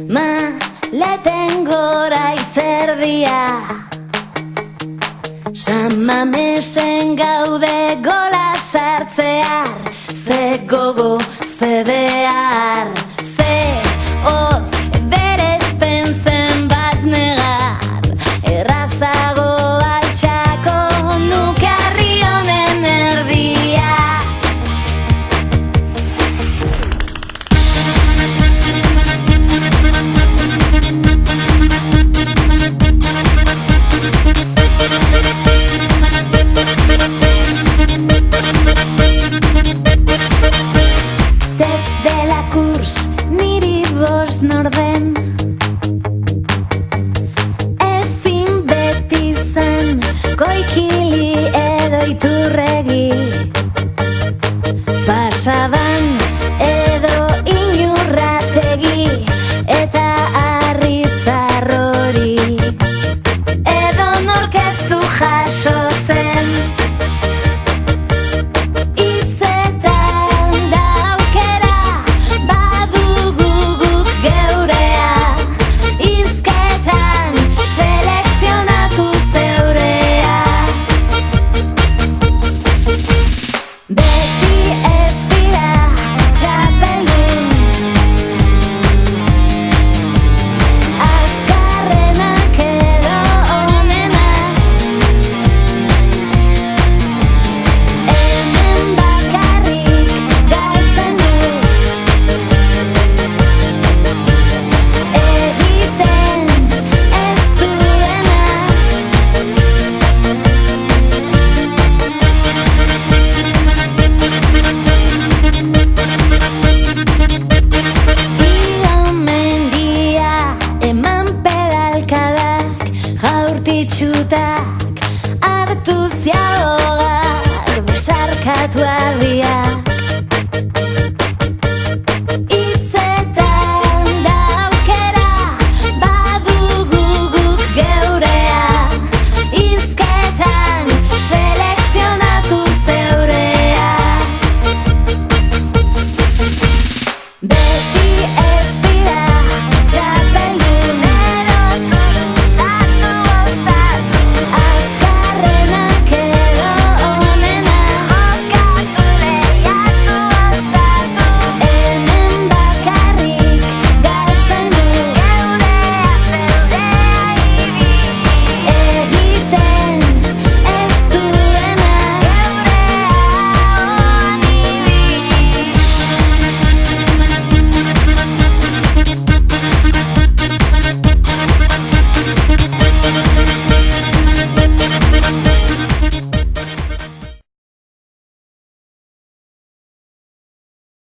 maleten gora izerdia. San Mamesen gaude gola sartzear, ze gogo, ze behar, ze hotz beresten zenbat negar, errazago altxako nuke harri honen erdia. Niri bost norden ezin beti zen Koikili edo Iturregi, Pasaban edo Inurrategi eta Harritzarrori, edo nork ez du jasotzen txutak hartu ziagogar besarkatu ardiak. Hitzetan da aukera badugu guk geurea, hizketan selekzionatu zeurea. Beti ez